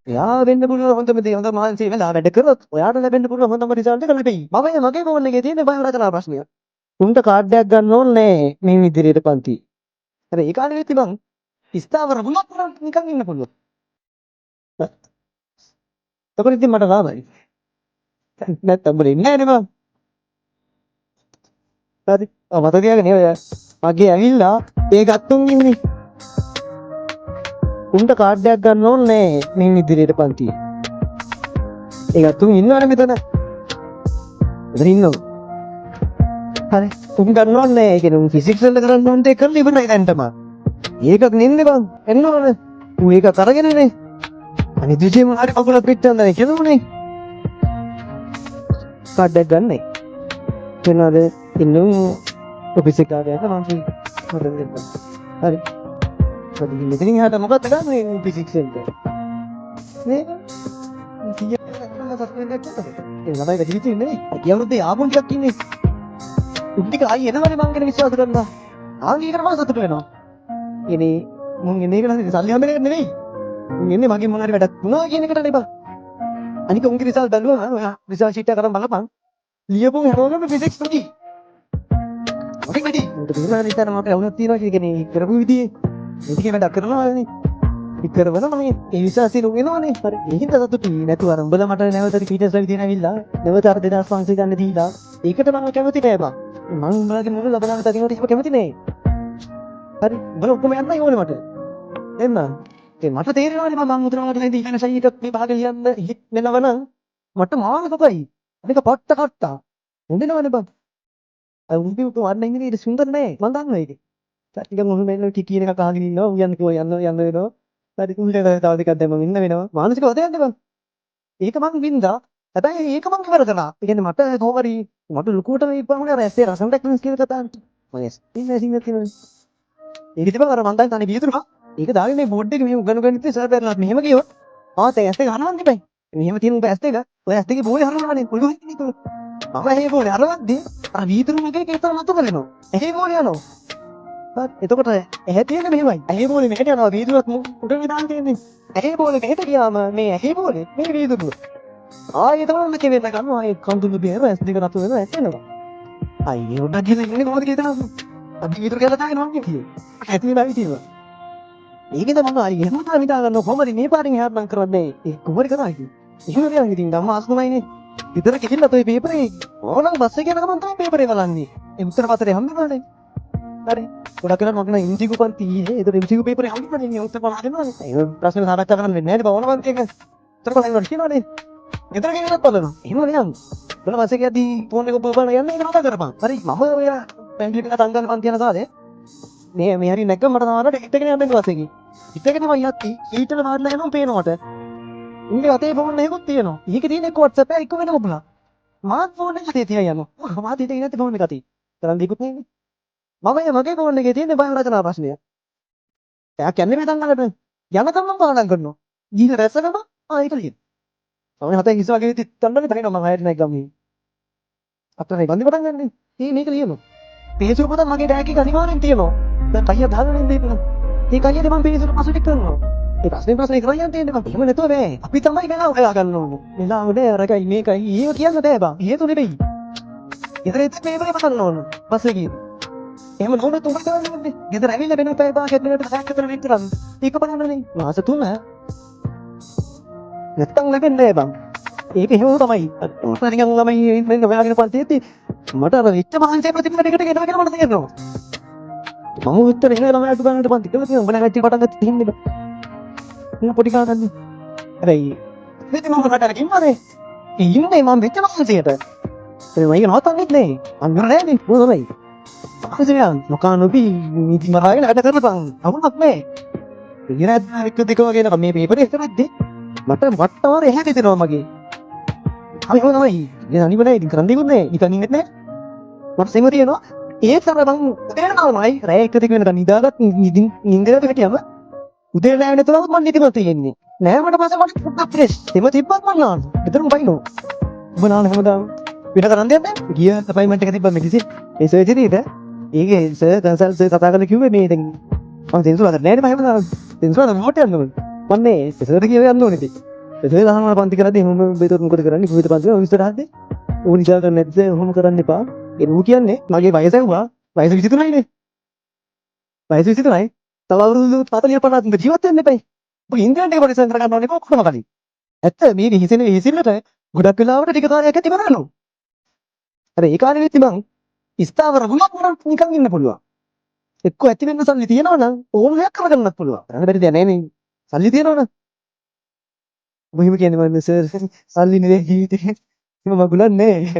එයා වෙන්න පුළුවන් හොඳම දේ හොඳ මහන්සිය වෙලා වැඩ කරොත් ඔයාට ලැබෙන්න පුළුවන් හොඳම රිසල්ට් එක ලැබෙයි. මගේ ෆෝන් එකේ තියෙන බයෝ රචනා ප්‍රශ්නය. උන්ට කාඩ් එකක් ගන්න ඕනේ නෑ මේ ඉදිරියට පන්ති. අර ඒ කාලේ වෙති බං ස්ථාවර වුණත් නිකන් ඉන්න පුළුවන්. එතකොට ඉතින් මට ලාභයි. නැත්තම් බල ඉන්නේ නෑනේ බං. හරි. මට තියාගෙන ඔය මගේ ඇවිල්ලා ඒ ගත්තුන් ඉන්නේ. උන්ට කාඩ් එකක් ගන්න ඕනේ නෑ මේ ඉදිරියට පන්ති. ඒ ගත්තුන් ඉන්නවනේ මෙතන. මෙතන ඉන්නවා. හරි. උන් ගන්න ඕනේ නෑ. ඒ කියන්නේ උන් ෆිසික්ස් වල කරන්න ඕනේ ඒක කරලා ඉවරයි දැන් තමයි. ඒකක් නෙන්නේ බං. එන්න ඕනේ. ඌ ඒක අරගෙනනේ. අනිත් විදිහම හරි කකුලක් පිට්ටන් දැන් කියනෝනේ. කාඩ් එකක් ගන්නයි. වෙනවාද ඉන්නු ඔෆිස් එක ගාවට යන්න මම මට දෙන්න. හරි. මෙතනින් එහාට මොකක්ද ගන්නේ ෆිසික්ස් වලට? මේ කීයක් සස්පෙන්ඩ් එකක් කරද? ඒ ළමයි වැඩි නෙවෙයි. කියවුරුද්දේ ආපුන් ටිකක් ඉන්නේ. උන් ටික ආයි එනවනේ මං ගැන විශ්වාස කරනවා. ආන්ගීකට මම සතුටු වෙනවා. ඉතින් මුන් එන්නේ කියලා සල්ලි හම්බෙන එක නෙවෙයි. මුන් එන්නේ මගේ මොන හරි වැඩක් වුණා කියන එකට නෙබා. අනික උන්ගේ රිසල්ට් බැලුවම ඔයා රිසල්ට් ෂීට් එක අරන් බලපන්. ලියපු හැමෝගෙම ෆිසික්ස් වැඩි. ඔකේ වැඩි. උන්ට තේරුණා නේද මම වුණත් තියනවා කියන්නේ කරපු විදිහේ. මේක වැඩක් කරනවානේ. ඒක කරවන මම ඒ විශ්වාසයෙන් උගෙනවනේ. හරි. ඒකින්ද සතුටුයි. නැතුව අර උඹලා මට නැවත රිපීටර්ස් වෙවි දෙන ඇවිල්ලා නැවත අර 2500 ගන්න දීලා ඒකට මම කැමති නෑ බං. මම උඹලගේ මුල ලබන තකිනට ඉස්ම කැමති නෑ. හරි. උඹලා ඔක්කොම යන්නයි ඕනේ මට. එන්න. ඒ මට තේරෙනවානේ මම උතුරාට නැති ඉගෙන සයිට් මේ භාග ලියන්න හිට මෙලවන මට මාන කපයි. මේක පට්ට කට්ටා. හොඳනවනේ බං. අර උඹේ උතු වන්න ඉන්නේ ඉත සුන්දර නෑ. මම දන්නවා ඒක. ටිකක් මොහොම මෙන්න ටික කියන එකක් අහගෙන ඉන්නවා. උයන් කිව්වා යන්න වෙනවා. හරි උන්ට තව ටිකක් දැන් මම ඉන්න වෙනවා. මානසික වදයක් නේ බං. ඒක මං වින්දා. හැබැයි ඒක මං ඉවර කරා. ඒ කියන්නේ මට කොහොමරි මට ලුකුවට මේ ඉපමුනේ අර ඇස්සේ රසම් ටෙක්නික්ස් කියන කතාව. මම ඇස් ඉන්නේ සිංහල කියනනේ. ඒක ඉතින් අර මං දැන් තනි බියතුරුවා. ඒක දාගෙන මේ බෝඩ් එකේ මෙහෙම උගන්වගෙන ඉතින් සර් බැලුවත් මෙහෙම කියොත් ආ තේ ඇස් දෙක හරවන්න දෙපයි. මෙහෙම තියෙන උඹ ඇස් දෙක ඔය ඇස් දෙකේ බෝලේ හරවනවානේ. ඔළුව හිටිනේ ඒක. මම ඇහි බෝලේ හරවද්දී අර වීදුරු මගේ කේතර නතු කරනවා. ඇහි බෝලේ යනවා. හරි එතකොට ඇහැ තියෙන්නේ මෙහෙමයි. ඇහි බෝලේ මෙහෙට යනවා වීදුරුවත් උඩ විදාන් තියෙන්නේ. ඇහි බෝලේ මෙහෙට ගියාම මේ ඇහි බෝලේ මේ වීදුරුව. ආයෙ තමයි මම කෙවෙන්න ගන්නවා. ආයෙ කඳුළු බේර ඇස් දෙක නතු වෙනවා ඇස් වෙනවා. අයියෝ උඩ ගිහලා ඉන්නේ කොහොමද කියලා අපි වීදුරු කියලා තාගෙන මම කිව්වේ. ඇති වෙලා හිටියවා. ඒකද මම ආයෙ එහෙම තමයි හිතා ගන්න කොහොමද මේ පාරින් එහාට නම් කරන්නේ. ඒ කුමරි කරා කිව්වේ. එහෙම නෑ ඉතින් ගම්ම ආස්මයිනේ. විතර කිහිල්ලා toy පේපරේ ඕනනම් බස් එකේ යන ගමන් තමයි පේපරේ බලන්නේ. ඒ උත්තර පත්‍රේ හම්බෙනවනේ. හරි. ගොඩක් වෙලාවට මම කියන ඉන්දිකු පන්ති ඊයේ ඒතර ඉන්දිකු පේපරේ හම්බෙන්නේ නේ උත්තර බලන්න දෙනවනේ. ඒ ප්‍රශ්න සාකච්ඡා කරන්න වෙන්නේ නැහැ නේ බවන පන්ති එක. උත්තර බලන්න කියනවනේ. ගෙදර ගෙනත් බලනවා. එහෙම නිකන්. බල බස් එකේ යද්දී ෆෝන් එක බලන යන්න ඒක නතර කරපන්. හරි මම ඔයා පැන්ඩිලි එක තංගල් පන්ති යන කාලේ මේ හරි නැග්ග මට තාම ටිකට් එකේ යන්න බස් එකේ. ටිකට් එකේ තමයි යatti ඊටල වාඩිලා යනවා පේනවට. උන්ගේ අතේ ෆෝන් එකකුත් තියෙනවා. ඊකේ තියෙන එක WhatsApp එක වෙන මොකලා. මාත් ෆෝන් එක අතේ තියා යනවා. මාත් හිතේ නැති ෆෝන් එක අතේ. තරම් දෙකුත් නෙන්නේ. මගේ ෆෝන් එකේ තියෙන බයෝ රචනා ප්‍රශ්නය. එයා කියන්නේ මේ තංගලට යනකම් මම පාඩම් කරනවා. ගිහින් රැස්සකම ඒක ලියන. මම හතේ හිස වගේ තිත්තන්නේ තනියම මම හයට නැග ගමේ. අතනේ බන්දි පටන් ගන්නනේ. මේක ලියනවා. පේසුර පොත මගේ ඩෑග් එක අනිවාර්යෙන් තියෙනවා. දැන් කයිය දාගෙන ඉන්නේ ඉතින්. මේ කයියද මම පේසුර පසුටික් කරනවා. ඒ ප්‍රශ්නේ කරන්න තියෙන්නේ මම. එහෙම නැතුව බෑ. අපි තමයි වෙලාව හොයා ගන්න ඕනේ. වෙලාවනේ අරකයි මේකයි ඒව කියන්න බෑ බං. හේතු නෙවෙයි. ඉතින් පේපරේ පටන් ඕන. පස්සේ ගිහින් එහෙම නෝන තුඹ කරන්නේ. ගෙදර ඇවිල්ලා වෙන පැය භාගයක් දෙන්නට සෑහ් කරන වෙන්න කරන්නේ. ඒක බලන්නනේ. මාස 3 නැත්තම් ලැබෙන්නේ නැහැ බං. ඒක එහෙම තමයි. උන්ට නිකන් ළමයි ඉන්න ඔයාගෙන පන්තියේදී මට අර විච්ච මහන්සිය ප්‍රතිපල දෙකට ගෙනවා කියලා මට තේරෙනවා. මම උත්තර එන ළමයාට ගන්නට පන්ති කියලා තියෙනවා. උඹලා ගැටි පටන් ගත්තේ හින්නේ. මම පොඩි කාටන්නේ. හැබැයි මෙතන මම රටට කිව්වනේ. ඉන්නේ මම විච්ච මහන්සියට. ඒ මම ඒක නවත්තන්නෙත් නෑ. මම නෑ නේ. මොනවයි? අසෙයන් නොකානොපි නීති මරාගෙන වැඩ කරපන්. අවුලක් නෑ. ඉරත් එක දෙක වගේ නේද මේ පේපරේ ඉස්සරහදී මට වට්ටවර එහා දෙනවා මගේ. අපි හොම තමයි. ඉතින් අනිවාර්යයෙන් ඉතින් කරන්න දෙයක් නෑ. ඉතින් ඉන්නේ නැහැ. මට සෙම තියෙනවා. ඒත් අර මං උදේනමයි රැය එක දෙක වෙනකන් නිදාගත් නිින්දට හිටියම උදේ නෑ වෙනතුනම මං නිදිමත තියෙන්නේ. නෑ මට පස්සේ මට පොඩ්ඩක් ෆ්‍රෙෂ්. සෙම තිබ්බත් මං නාන. විතරම බයිනෝ. ඔබ නාන හැමදාම වෙන කරන්න දෙයක් නෑ. ගිය අපයින්ට් එක තිබ්බා මෙඩිසින්. ඒ සර්ජරියට ඒකේ සර් කන්සල්ට් සර් කතා කරලා කිව්වේ මේ දැන් මම සෙන්සුර් අතර නෑනේ මම හැමදාම සෙන්සුර් අතර මොකට යන්න ඕනේ. මන්නේ සර් කිව්වේ යන්න ඕනේ ඉතින්. එතන දහම පන්ති කරද්දී එහෙම බේතොත් මොකද කරන්නේ? කොහෙද පන්ති කරන්නේ? ඉස්සරහදී. ඕන ඉස්සරහ කරන්නේ නැද්ද? ඔහොම කරන්න එපා. ඒ ඌ කියන්නේ මගේ වයස ඇහුවා. වයස 23යි නේ. වයස 23යි. තව අවුරුදු 40 50 ජීවත් වෙන්න එපයි. ඔබ ඉන්දියානු එක පරිසම් කර ගන්න ඕනේ කොහොම කලින්. ඇත්ත මේ හිසිලට ගොඩක් වෙලාවට ටික කාලයක් ඇති බලනවා. අර ඒ කාලේ වෙච්ච මං ස්ථාවර වුණත් මට නිකන් ඉන්න පුළුවන්. එක්ක ඇති වෙන්න සල්ලි තියනවා නම් ඕන දෙයක් කරගන්නත් පුළුවන්. අර බැරි දෙයක් නෑ නේ. සල්ලි තියනවා නම්. ඔබ හිම කියන්නේ මම සර් සල්ලි නේ ජීවිතේ. හිම මගුලක් නෑ.